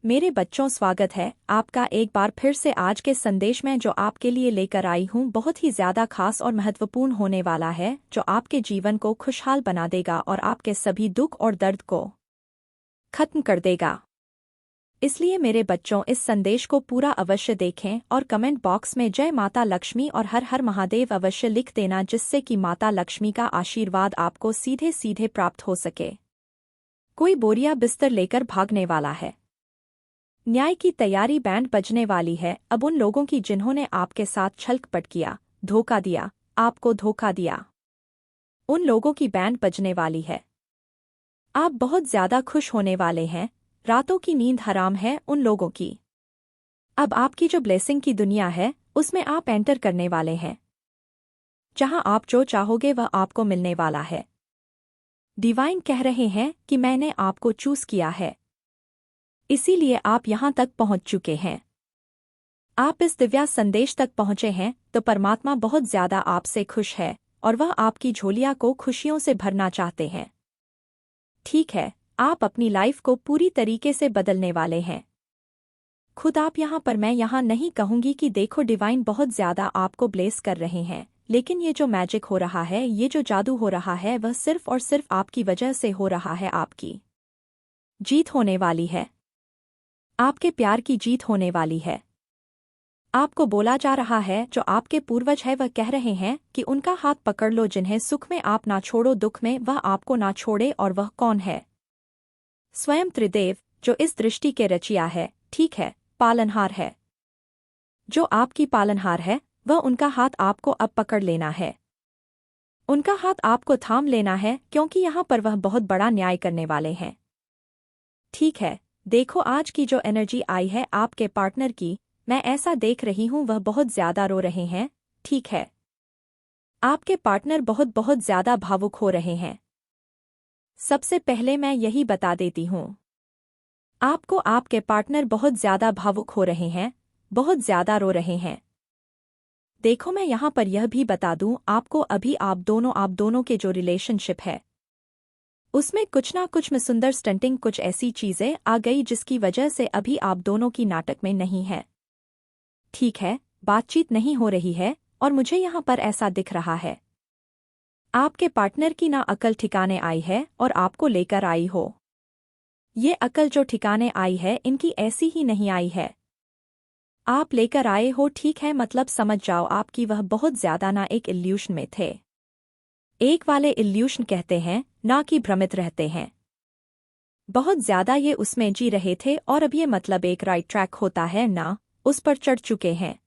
मेरे बच्चों, स्वागत है आपका एक बार फिर से आज के संदेश में। जो आपके लिए लेकर आई हूँ बहुत ही ज्यादा खास और महत्वपूर्ण होने वाला है, जो आपके जीवन को खुशहाल बना देगा और आपके सभी दुख और दर्द को खत्म कर देगा। इसलिए मेरे बच्चों, इस संदेश को पूरा अवश्य देखें और कमेंट बॉक्स में जय माता लक्ष्मी और हर हर महादेव अवश्य लिख देना, जिससे कि माता लक्ष्मी का आशीर्वाद आपको सीधे सीधे प्राप्त हो सके। कोई बोरिया बिस्तर लेकर भागने वाला है। न्याय की तैयारी, बैंड बजने वाली है अब उन लोगों की जिन्होंने आपके साथ छलकपट किया, धोखा दिया, आपको धोखा दिया। उन लोगों की बैंड बजने वाली है। आप बहुत ज्यादा खुश होने वाले हैं। रातों की नींद हराम है उन लोगों की। अब आपकी जो ब्लेसिंग की दुनिया है उसमें आप एंटर करने वाले हैं, जहां आप जो चाहोगे वह आपको मिलने वाला है। डिवाइन कह रहे हैं कि मैंने आपको चूज किया है, इसीलिए आप यहां तक पहुंच चुके हैं। आप इस दिव्या संदेश तक पहुंचे हैं तो परमात्मा बहुत ज्यादा आपसे खुश है और वह आपकी झोलिया को खुशियों से भरना चाहते हैं। ठीक है, आप अपनी लाइफ को पूरी तरीके से बदलने वाले हैं। खुद आप यहां पर, मैं यहां नहीं कहूंगी कि देखो डिवाइन बहुत ज्यादा आपको ब्लेस कर रहे हैं, लेकिन ये जो मैजिक हो रहा है, ये जो जादू हो रहा है, वह सिर्फ और सिर्फ आपकी वजह से हो रहा है। आपकी जीत होने वाली है। आपके प्यार की जीत होने वाली है। आपको बोला जा रहा है, जो आपके पूर्वज है वह कह रहे हैं कि उनका हाथ पकड़ लो, जिन्हें सुख में आप ना छोड़ो, दुख में वह आपको ना छोड़े। और वह कौन है? स्वयं त्रिदेव, जो इस दृष्टि के रचिया है। ठीक है, पालनहार है। जो आपकी पालनहार है, वह उनका हाथ आपको अब पकड़ लेना है। उनका हाथ आपको थाम लेना है, क्योंकि यहाँ पर वह बहुत बड़ा न्याय करने वाले हैं। ठीक है, देखो आज की जो एनर्जी आई है आपके पार्टनर की, मैं ऐसा देख रही हूं वह बहुत ज्यादा रो रहे हैं। ठीक है, आपके पार्टनर बहुत बहुत ज्यादा भावुक हो रहे हैं। सबसे पहले मैं यही बता देती हूं, आपको आपके पार्टनर बहुत ज्यादा भावुक हो रहे हैं, बहुत ज्यादा रो रहे हैं। देखो मैं यहां पर यह भी बता दूं आपको, अभी आप दोनों के जो रिलेशनशिप है उसमें कुछ ना कुछ में सुंदर स्टंटिंग, कुछ ऐसी चीजें आ गई जिसकी वजह से अभी आप दोनों की नाटक में नहीं है। ठीक है, बातचीत नहीं हो रही है और मुझे यहाँ पर ऐसा दिख रहा है आपके पार्टनर की ना अकल ठिकाने आई है और आपको लेकर आई हो। ये अकल जो ठिकाने आई है इनकी ऐसी ही नहीं आई है, आप लेकर आए हो। ठीक है, मतलब समझ जाओ आपकी वह बहुत ज्यादा ना एक इल्यूशन में थे। एक वाले इल्यूशन कहते हैं ना कि भ्रमित रहते हैं। बहुत ज्यादा ये उसमें जी रहे थे और अब ये मतलब एक राइट ट्रैक होता है ना, उस पर चढ़ चुके हैं।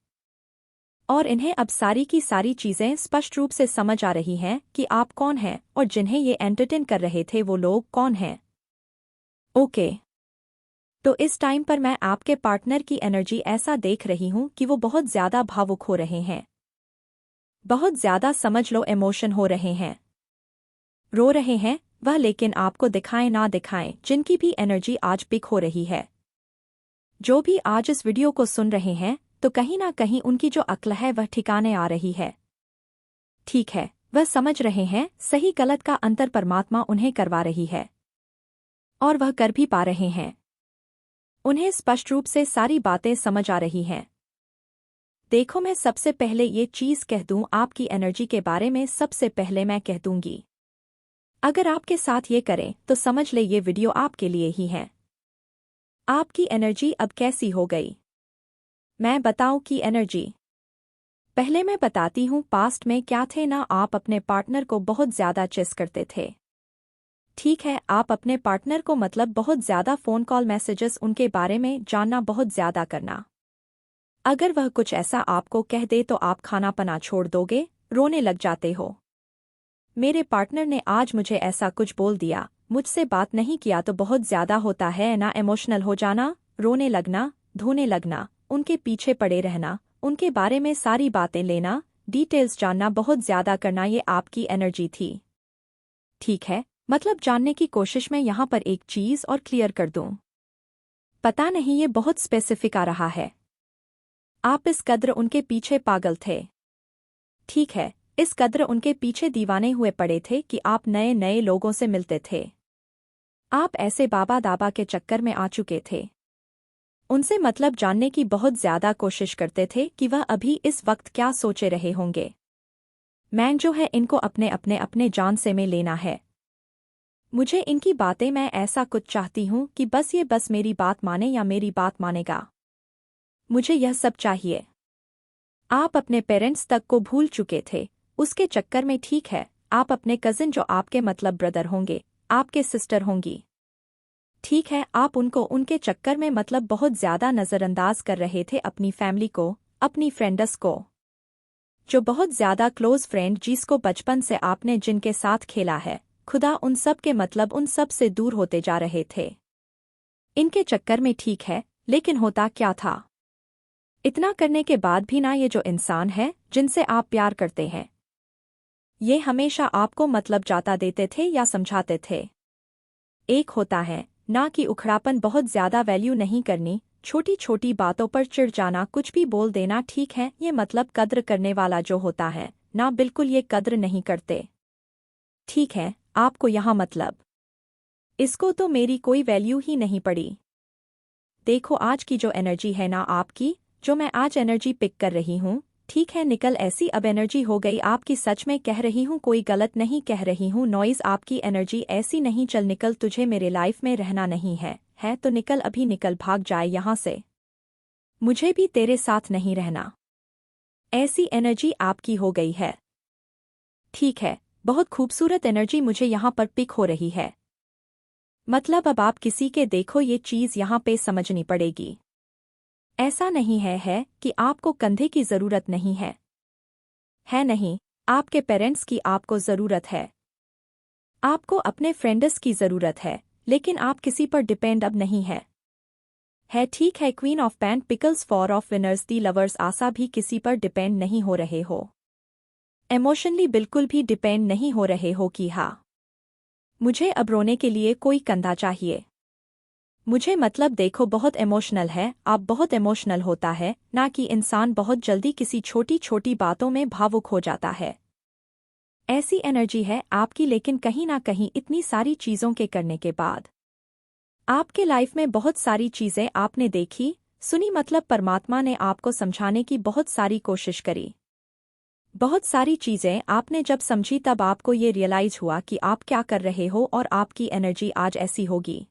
और इन्हें अब सारी की सारी चीजें स्पष्ट रूप से समझ आ रही हैं कि आप कौन हैं और जिन्हें ये एंटरटेन कर रहे थे वो लोग कौन हैं। ओके, तो इस टाइम पर मैं आपके पार्टनर की एनर्जी ऐसा देख रही हूं कि वो बहुत ज्यादा भावुक हो रहे हैं, बहुत ज्यादा समझ लो इमोशन हो रहे हैं, रो रहे हैं वह, लेकिन आपको दिखाएं ना दिखाएं, जिनकी भी एनर्जी आज पिक हो रही है, जो भी आज इस वीडियो को सुन रहे हैं, तो कहीं ना कहीं उनकी जो अक्ल है वह ठिकाने आ रही है। ठीक है, वह समझ रहे हैं सही गलत का अंतर परमात्मा उन्हें करवा रही है और वह कर भी पा रहे हैं। उन्हें स्पष्ट रूप से सारी बातें समझ आ रही हैं। देखो मैं सबसे पहले ये चीज कह दूं आपकी एनर्जी के बारे में, सबसे पहले मैं कह दूंगी अगर आपके साथ ये करें तो समझ ले ये वीडियो आपके लिए ही है। आपकी एनर्जी अब कैसी हो गई, मैं बताऊं की एनर्जी। पहले मैं बताती हूं पास्ट में क्या थे ना, आप अपने पार्टनर को बहुत ज्यादा चेस करते थे। ठीक है, आप अपने पार्टनर को मतलब बहुत ज्यादा फोन कॉल मैसेजेस उनके बारे में जानना बहुत ज्यादा करना। अगर वह कुछ ऐसा आपको कह दे तो आप खाना पना छोड़ दोगे, रोने लग जाते हो। मेरे पार्टनर ने आज मुझे ऐसा कुछ बोल दिया, मुझसे बात नहीं किया तो बहुत ज्यादा होता है ना, इमोशनल हो जाना, रोने लगना, धोने लगना, उनके पीछे पड़े रहना, उनके बारे में सारी बातें लेना, डिटेल्स जानना, बहुत ज्यादा करना, ये आपकी एनर्जी थी। ठीक है, मतलब जानने की कोशिश में यहाँ पर एक चीज और क्लियर कर दूं, पता नहीं ये बहुत स्पेसिफिक आ रहा है, आप इस कद्र उनके पीछे पागल थे। ठीक है, इस कद्र उनके पीछे दीवाने हुए पड़े थे कि आप नए नए लोगों से मिलते थे। आप ऐसे बाबा दाबा के चक्कर में आ चुके थे। उनसे मतलब जानने की बहुत ज्यादा कोशिश करते थे कि वह अभी इस वक्त क्या सोचे रहे होंगे। मैं जो है इनको अपने अपने अपने जान से में लेना है। मुझे इनकी बातें, मैं ऐसा कुछ चाहती हूँ कि बस मेरी बात माने या मेरी बात मानेगा। मुझे यह सब चाहिए। आप अपने पेरेंट्स तक को भूल चुके थे उसके चक्कर में, ठीक है। आप अपने कजिन जो आपके मतलब ब्रदर होंगे, आपके सिस्टर होंगी, ठीक है, आप उनको उनके चक्कर में मतलब बहुत ज्यादा नजरअंदाज कर रहे थे, अपनी फैमिली को, अपनी फ्रेंड्स को, जो बहुत ज्यादा क्लोज फ्रेंड जिसको बचपन से आपने जिनके साथ खेला है, खुदा उन सब के मतलब उन सब से दूर होते जा रहे थे इनके चक्कर में, ठीक है। लेकिन होता क्या था, इतना करने के बाद भी ना, ये जो इंसान है जिनसे आप प्यार करते हैं, ये हमेशा आपको मतलब जाता देते थे या समझाते थे। एक होता है ना कि उखड़ापन, बहुत ज्यादा वैल्यू नहीं करनी, छोटी छोटी बातों पर चिढ़ जाना, कुछ भी बोल देना, ठीक है। ये मतलब कद्र करने वाला जो होता है ना, बिल्कुल ये कद्र नहीं करते, ठीक है। आपको यहाँ मतलब, इसको तो मेरी कोई वैल्यू ही नहीं पड़ी। देखो आज की जो एनर्जी है ना आपकी, जो मैं आज एनर्जी पिक कर रही हूँ, ठीक है, निकल ऐसी अब एनर्जी हो गई आपकी, सच में कह रही हूँ, कोई गलत नहीं कह रही हूँ। नॉइज आपकी एनर्जी ऐसी नहीं, चल निकल, तुझे मेरे लाइफ में रहना नहीं है तो निकल, अभी निकल, भाग जाए यहाँ से, मुझे भी तेरे साथ नहीं रहना। ऐसी एनर्जी आपकी हो गई है, ठीक है। बहुत खूबसूरत एनर्जी मुझे यहाँ पर पिक हो रही है। मतलब अब आप किसी के देखो ये चीज़ यहाँ पे समझनी पड़ेगी। ऐसा नहीं है कि आपको कंधे की जरूरत नहीं है नहीं, आपके पेरेंट्स की आपको जरूरत है, आपको अपने फ्रेंड्स की जरूरत है, लेकिन आप किसी पर डिपेंड अब नहीं है ठीक है। Queen of pant pickles, for of winners, the lovers, Asha भी किसी पर डिपेंड नहीं हो रहे हो, इमोशनली बिल्कुल भी डिपेंड नहीं हो रहे हो कि हाँ, मुझे अब रोने के लिए कोई कंधा चाहिए, मुझे मतलब देखो बहुत इमोशनल है आप, बहुत इमोशनल होता है ना कि इंसान बहुत जल्दी किसी छोटी छोटी बातों में भावुक हो जाता है। ऐसी एनर्जी है आपकी, लेकिन कहीं ना कहीं इतनी सारी चीज़ों के करने के बाद, आपके लाइफ में बहुत सारी चीज़ें आपने देखी सुनी, मतलब परमात्मा ने आपको समझाने की बहुत सारी कोशिश करी, बहुत सारी चीज़ें आपने जब समझी तब आपको ये रियलाइज हुआ कि आप क्या कर रहे हो और आपकी एनर्जी आज ऐसी होगी।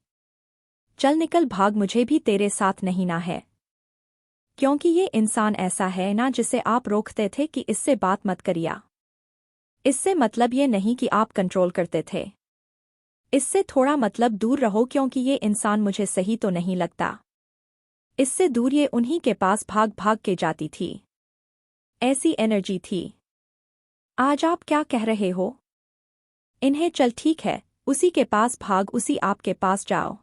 चल निकल भाग, मुझे भी तेरे साथ नहीं ना है, क्योंकि ये इंसान ऐसा है ना जिसे आप रोकते थे कि इससे बात मत करिया। इससे मतलब ये नहीं कि आप कंट्रोल करते थे, इससे थोड़ा मतलब दूर रहो, क्योंकि ये इंसान मुझे सही तो नहीं लगता। इससे दूर ये उन्हीं के पास भाग भाग के जाती थी, ऐसी एनर्जी थी। आज आप क्या कह रहे हो इन्हें, चल ठीक है, उसी के पास भाग, उसी आपके पास जाओ,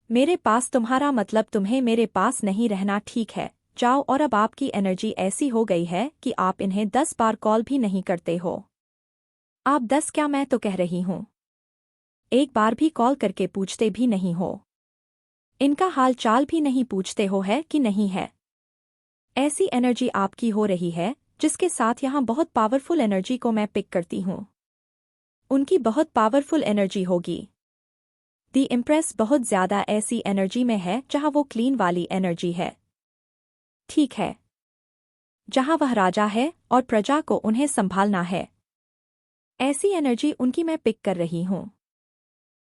मेरे पास तुम्हारा मतलब तुम्हें मेरे पास नहीं रहना, ठीक है, जाओ। और अब आपकी एनर्जी ऐसी हो गई है कि आप इन्हें 10 बार कॉल भी नहीं करते हो। आप 10 क्या, मैं तो कह रही हूँ एक बार भी कॉल करके पूछते भी नहीं हो, इनका हाल चाल भी नहीं पूछते हो है कि नहीं है। ऐसी एनर्जी आपकी हो रही है, जिसके साथ यहाँ बहुत पावरफुल एनर्जी को मैं पिक करती हूँ, उनकी बहुत पावरफुल एनर्जी होगी। दी इम्प्रेस बहुत ज्यादा ऐसी एनर्जी में है जहाँ वो क्लीन वाली एनर्जी है, ठीक है, जहाँ वह राजा है और प्रजा को उन्हें संभालना है। ऐसी एनर्जी उनकी मैं पिक कर रही हूँ।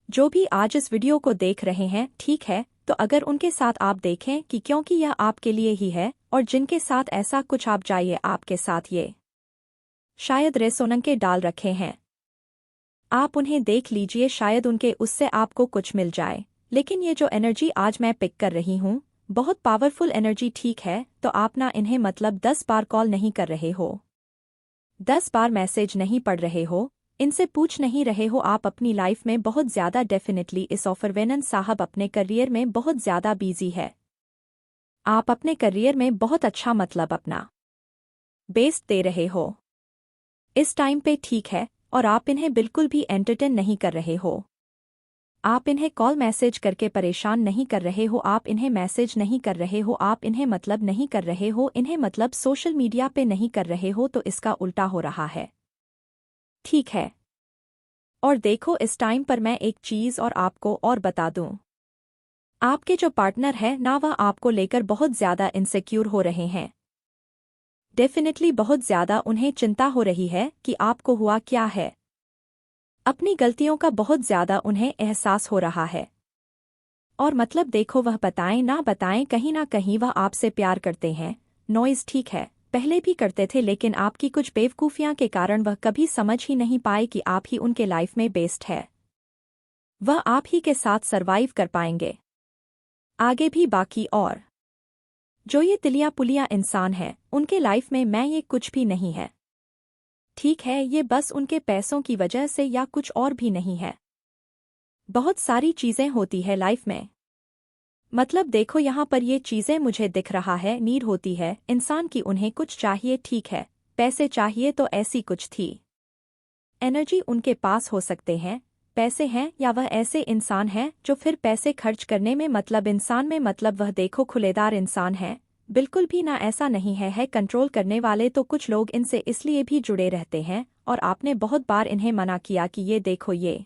जो भी आज इस वीडियो को देख रहे हैं, ठीक है, तो अगर उनके साथ आप देखें कि क्योंकि यह आपके लिए ही है, और जिनके साथ ऐसा कुछ आप जाइए आपके साथ ये शायद रेसोनंके डाल रखे हैं, आप उन्हें देख लीजिए, शायद उनके उससे आपको कुछ मिल जाए। लेकिन ये जो एनर्जी आज मैं पिक कर रही हूँ, बहुत पावरफुल एनर्जी, ठीक है। तो आप ना इन्हें मतलब 10 बार कॉल नहीं कर रहे हो, 10 बार मैसेज नहीं पढ़ रहे हो, इनसे पूछ नहीं रहे हो, आप अपनी लाइफ में बहुत ज्यादा, डेफिनेटली इस ऑफर वेनन साहब अपने करियर में बहुत ज्यादा बिजी है, आप अपने करियर में बहुत अच्छा मतलब अपना बेस्ट दे रहे हो इस टाइम पे, ठीक है। और आप इन्हें बिल्कुल भी एंटरटेन नहीं कर रहे हो, आप इन्हें कॉल मैसेज करके परेशान नहीं कर रहे हो, आप इन्हें मैसेज नहीं कर रहे हो, आप इन्हें मतलब नहीं कर रहे हो, इन्हें मतलब सोशल मीडिया पे नहीं कर रहे हो, तो इसका उल्टा हो रहा है, ठीक है। और देखो इस टाइम पर मैं एक चीज़ और आपको और बता दूं, आपके जो पार्टनर है ना वह आपको लेकर बहुत ज्यादा इनसिक्योर हो रहे हैं। डेफिनेटली बहुत ज्यादा उन्हें चिंता हो रही है कि आपको हुआ क्या है। अपनी गलतियों का बहुत ज्यादा उन्हें एहसास हो रहा है। और मतलब देखो वह बताएं ना बताएं कहीं ना कहीं वह आपसे प्यार करते हैं। नॉइज ठीक है, पहले भी करते थे लेकिन आपकी कुछ बेवकूफियां के कारण वह कभी समझ ही नहीं पाए कि आप ही उनके लाइफ में बेस्ट है। वह आप ही के साथ सरवाइव कर पाएंगे आगे भी बाकी। और जो ये तिलिया पुलिया इंसान है उनके लाइफ में मैं ये कुछ भी नहीं है। ठीक है, ये बस उनके पैसों की वजह से या कुछ और भी नहीं है। बहुत सारी चीजें होती है लाइफ में। मतलब देखो यहाँ पर ये चीजें मुझे दिख रहा है, नीड होती है इंसान की, उन्हें कुछ चाहिए, ठीक है, पैसे चाहिए तो ऐसी कुछ थी। एनर्जी उनके पास हो सकते हैं, पैसे हैं, या वह ऐसे इंसान हैं जो फिर पैसे खर्च करने में मतलब इंसान में मतलब वह देखो खुलेदार इंसान है। बिल्कुल भी ना ऐसा नहीं है कंट्रोल करने वाले तो कुछ लोग इनसे इसलिए भी जुड़े रहते हैं और आपने बहुत बार इन्हें मना किया कि ये देखो ये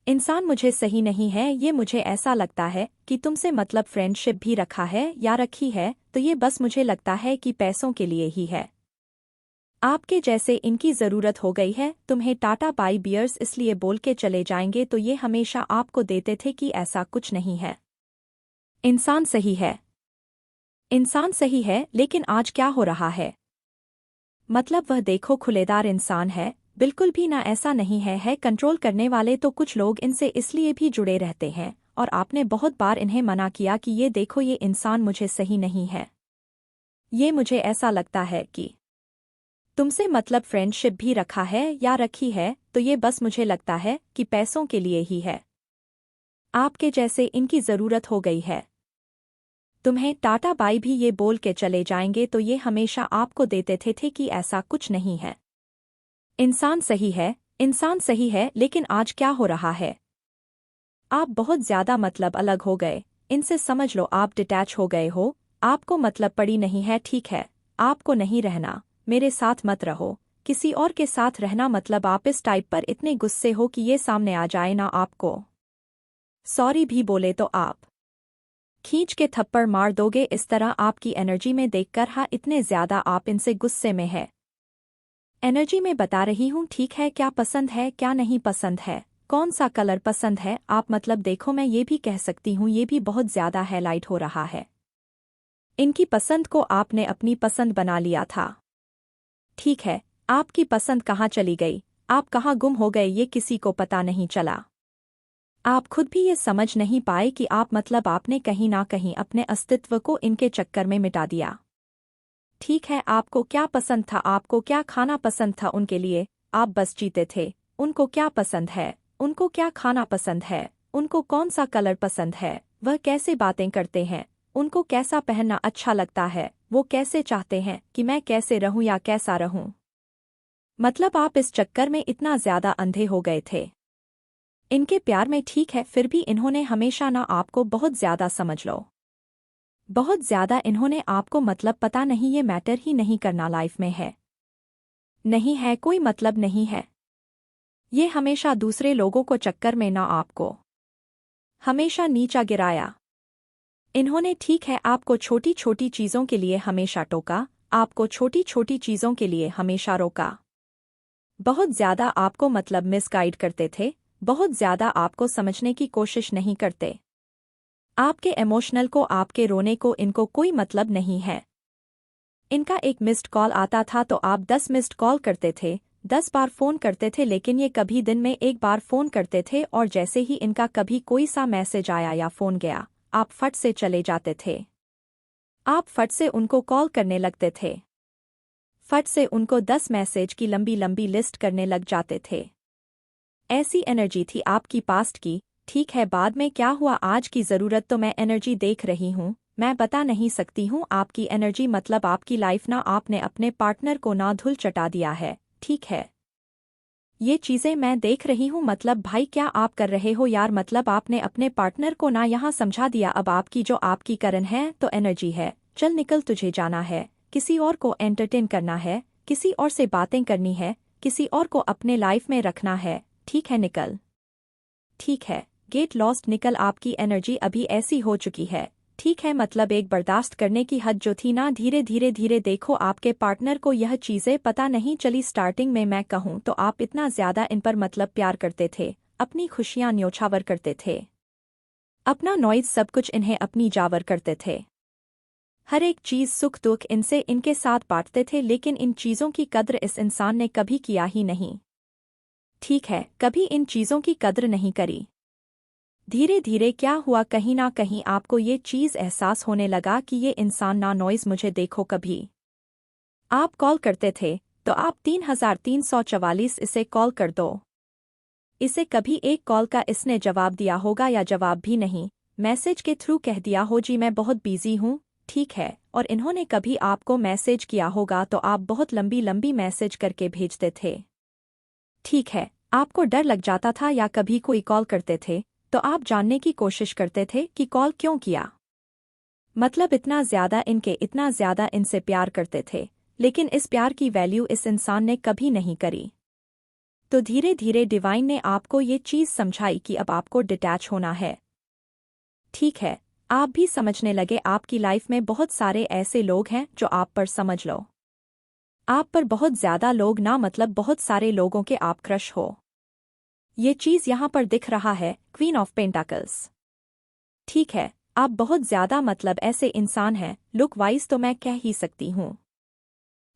इंसान मुझे सही नहीं है, ये मुझे ऐसा लगता है कि तुमसे मतलब फ्रेंडशिप भी रखा है या रखी है तो ये बस मुझे लगता है कि पैसों के लिए ही है। आपके जैसे इनकी ज़रूरत हो गई है, तुम्हें टाटा बाई बियर्स इसलिए बोल के चले जाएंगे तो ये हमेशा आपको देते थे कि ऐसा कुछ नहीं है। इंसान सही है, इंसान सही है, लेकिन आज क्या हो रहा है? मतलब वह देखो खुलेदार इंसान है, बिल्कुल भी ना ऐसा नहीं है कंट्रोल करने वाले तो कुछ लोग इनसे इसलिए भी जुड़े रहते हैं और आपने बहुत बार इन्हें मना किया कि ये देखो ये इंसान मुझे सही नहीं है। ये मुझे ऐसा लगता है कि तुमसे मतलब फ्रेंडशिप भी रखा है या रखी है तो ये बस मुझे लगता है कि पैसों के लिए ही है। आपके जैसे इनकी ज़रूरत हो गई है। तुम्हें टाटा बाई भी ये बोल के चले जाएंगे तो ये हमेशा आपको देते थे कि ऐसा कुछ नहीं है। इंसान सही है, इंसान सही है, लेकिन आज क्या हो रहा है? आप बहुत ज्यादा मतलब अलग हो गए इनसे, समझ लो आप डिटैच हो गए हो, आपको मतलब पड़ी नहीं है, ठीक है, आपको नहीं रहना, मेरे साथ मत रहो, किसी और के साथ रहना, मतलब आप इस टाइप पर इतने गुस्से हो कि ये सामने आ जाए ना आपको सॉरी भी बोले तो आप खींच के थप्पड़ मार दोगे। इस तरह आपकी एनर्जी में देखकर हाँ इतने ज्यादा आप इनसे गुस्से में है। एनर्जी में बता रही हूँ, ठीक है, क्या पसंद है क्या नहीं पसंद है, कौन सा कलर पसंद है, आप मतलब देखो मैं ये भी कह सकती हूँ ये भी बहुत ज्यादा हाईलाइट हो रहा है। इनकी पसंद को आपने अपनी पसंद बना लिया था। ठीक है, आपकी पसंद कहाँ चली गई, आप कहाँ गुम हो गए ये किसी को पता नहीं चला। आप खुद भी ये समझ नहीं पाए कि आप मतलब आपने कहीं ना कहीं अपने अस्तित्व को इनके चक्कर में मिटा दिया। ठीक है, आपको क्या पसंद था, आपको क्या खाना पसंद था उनके लिए, आप बस जीते थे। उनको क्या पसंद है, उनको क्या खाना पसंद है, उनको कौन सा कलर पसंद है, वह कैसे बातें करते हैं, उनको कैसा पहनना अच्छा लगता है, वो कैसे चाहते हैं कि मैं कैसे रहूं या कैसा रहूं। मतलब आप इस चक्कर में इतना ज्यादा अंधे हो गए थे इनके प्यार में। ठीक है, फिर भी इन्होंने हमेशा ना आपको बहुत ज्यादा, समझ लो बहुत ज्यादा इन्होंने आपको मतलब पता नहीं ये मैटर ही नहीं करना लाइफ में है, नहीं है, कोई मतलब नहीं है। ये हमेशा दूसरे लोगों को चक्कर में ना आपको हमेशा नीचा गिराया इन्होंने। ठीक है, आपको छोटी छोटी चीजों के लिए हमेशा टोका, आपको छोटी छोटी चीजों के लिए हमेशा रोका, बहुत ज्यादा आपको मतलब मिसगाइड करते थे, बहुत ज्यादा आपको समझने की कोशिश नहीं करते। आपके इमोशनल को, आपके रोने को इनको कोई मतलब नहीं है। इनका एक मिस्ड कॉल आता था तो आप 10 मिस्ड कॉल करते थे, 10 बार फोन करते थे, लेकिन ये कभी दिन में एक बार फोन करते थे और जैसे ही इनका कभी कोई सा मैसेज आया या फोन गया आप फट से चले जाते थे। आप फट से उनको कॉल करने लगते थे, फट से उनको 10 मैसेज की लंबी लंबी लिस्ट करने लग जाते थे। ऐसी एनर्जी थी आपकी पास्ट की। ठीक है, बाद में क्या हुआ, आज की ज़रूरत तो मैं एनर्जी देख रही हूँ, मैं बता नहीं सकती हूँ आपकी एनर्जी, मतलब आपकी लाइफ ना आपने अपने पार्टनर को ना धूल चटा दिया है। ठीक है, ये चीज़ें मैं देख रही हूँ, मतलब भाई क्या आप कर रहे हो यार, मतलब आपने अपने पार्टनर को ना यहाँ समझा दिया। अब आपकी जो आपकी करन है तो एनर्जी है, चल निकल, तुझे जाना है, किसी और को एंटरटेन करना है, किसी और से बातें करनी है, किसी और को अपने लाइफ में रखना है, ठीक है निकल। ठीक है, गेट लॉस्ट निकल आपकी एनर्जी अभी ऐसी हो चुकी है। ठीक है, मतलब एक बर्दाश्त करने की हद जो थी ना, धीरे धीरे धीरे देखो आपके पार्टनर को यह चीज़ें पता नहीं चली। स्टार्टिंग में मैं कहूँ तो आप इतना ज़्यादा इन पर मतलब प्यार करते थे, अपनी खुशियाँ न्योछावर करते थे, अपना नॉइज सब कुछ इन्हें अपनी जावर करते थे, हर एक चीज़ सुख दुख इनसे इनके साथ बांटते थे। लेकिन इन चीज़ों की कद्र इस इंसान ने कभी किया ही नहीं। ठीक है, कभी इन चीज़ों की कद्र नहीं करी। धीरे धीरे क्या हुआ, कहीं ना कहीं आपको ये चीज़ एहसास होने लगा कि ये इंसान ना नॉइज़ मुझे देखो। कभी आप कॉल करते थे तो आप 3344 इसे कॉल कर दो, इसे कभी एक कॉल का इसने जवाब दिया होगा या जवाब भी नहीं, मैसेज के थ्रू कह दिया हो जी मैं बहुत बिजी हूँ। ठीक है, और इन्होंने कभी आपको मैसेज किया होगा तो आप बहुत लंबी लंबी मैसेज करके भेजते थे। ठीक है, आपको डर लग जाता था या कभी कोई कॉल करते थे तो आप जानने की कोशिश करते थे कि कॉल क्यों किया, मतलब इतना ज़्यादा इनसे प्यार करते थे। लेकिन इस प्यार की वैल्यू इस इंसान ने कभी नहीं करी। तो धीरे धीरे डिवाइन ने आपको ये चीज़ समझाई कि अब आपको डिटैच होना है। ठीक है, आप भी समझने लगे आपकी लाइफ में बहुत सारे ऐसे लोग हैं जो आप पर, समझ लो आप पर बहुत ज़्यादा लोग ना, मतलब बहुत सारे लोगों के आप क्रश हो। ये चीज़ यहाँ पर दिख रहा है, क्वीन ऑफ पेंटाकल्स। ठीक है, आप बहुत ज़्यादा मतलब ऐसे इंसान हैं, लुक वाइज तो मैं कह ही सकती हूँ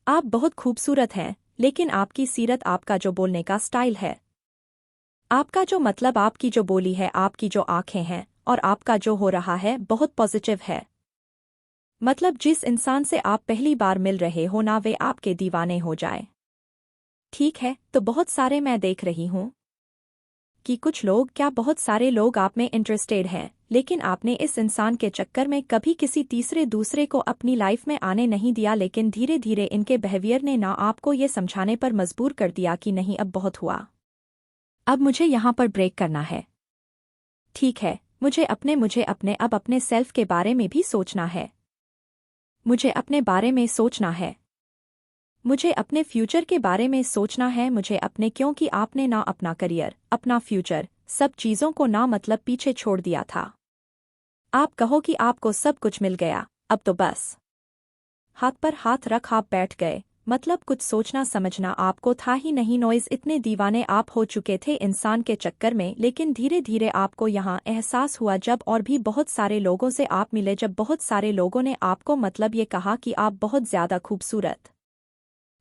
आप बहुत खूबसूरत हैं, लेकिन आपकी सीरत, आपका जो बोलने का स्टाइल है, आपका जो मतलब आपकी जो बोली है, आपकी जो आंखें हैं और आपका जो हो रहा है बहुत पॉजिटिव है। मतलब जिस इंसान से आप पहली बार मिल रहे हो ना, वे आपके दीवाने हो जाए। ठीक है, तो बहुत सारे मैं देख रही हूँ कि कुछ लोग, क्या बहुत सारे लोग आप में इंटरेस्टेड हैं, लेकिन आपने इस इंसान के चक्कर में कभी किसी तीसरे दूसरे को अपनी लाइफ में आने नहीं दिया। लेकिन धीरे धीरे इनके बिहेवियर ने ना आपको ये समझाने पर मजबूर कर दिया कि नहीं, अब बहुत हुआ, अब मुझे यहाँ पर ब्रेक करना है। ठीक है, मुझे अपने अब अपने सेल्फ के बारे में भी सोचना है, मुझे अपने बारे में सोचना है, मुझे अपने फ्यूचर के बारे में सोचना है, मुझे अपने, क्योंकि आपने ना अपना करियर, अपना फ्यूचर, सब चीज़ों को ना मतलब पीछे छोड़ दिया था। आप कहो कि आपको सब कुछ मिल गया, अब तो बस हाथ पर हाथ रख आप बैठ गए, मतलब कुछ सोचना समझना आपको था ही नहीं। नॉइज इतने दीवाने आप हो चुके थे इंसान के चक्कर में। लेकिन धीरे धीरे आपको यहाँ एहसास हुआ जब और भी बहुत सारे लोगों से आप मिले, जब बहुत सारे लोगों ने आपको मतलब ये कहा कि आप बहुत ज़्यादा खूबसूरत,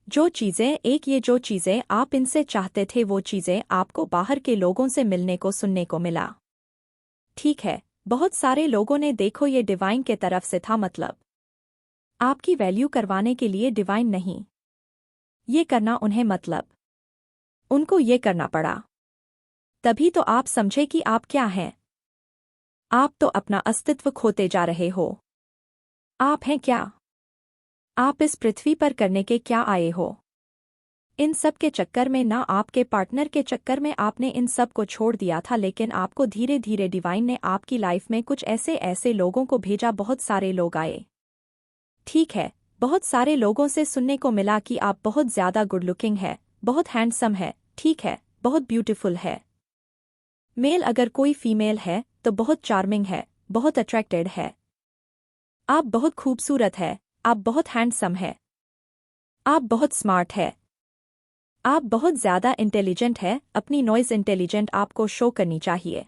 जो चीज़ें आप इनसे चाहते थे वो चीज़ें आपको बाहर के लोगों से मिलने को, सुनने को मिला। ठीक है, बहुत सारे लोगों ने, देखो ये डिवाइन के तरफ से था, मतलब आपकी वैल्यू करवाने के लिए, डिवाइन नहीं, ये करना उन्हें, मतलब उनको ये करना पड़ा। तभी तो आप समझे कि आप क्या हैं। आप तो अपना अस्तित्व खोते जा रहे हो। आप हैं क्या? आप इस पृथ्वी पर करने के क्या आए हो? इन सब के चक्कर में ना, आपके पार्टनर के चक्कर में आपने इन सब को छोड़ दिया था। लेकिन आपको धीरे धीरे डिवाइन ने आपकी लाइफ में कुछ ऐसे लोगों को भेजा, बहुत सारे लोग आए। ठीक है, बहुत सारे लोगों से सुनने को मिला कि आप बहुत ज़्यादा गुड लुकिंग है, बहुत हैंडसम है, ठीक है, बहुत ब्यूटीफुल है। मेल अगर कोई फीमेल है तो बहुत चार्मिंग है, बहुत अट्रैक्टेड है। आप बहुत खूबसूरत है, आप बहुत हैंडसम है, आप बहुत स्मार्ट है, आप बहुत ज़्यादा इंटेलिजेंट है। अपनी नॉइज़ इंटेलिजेंट आपको शो करनी चाहिए।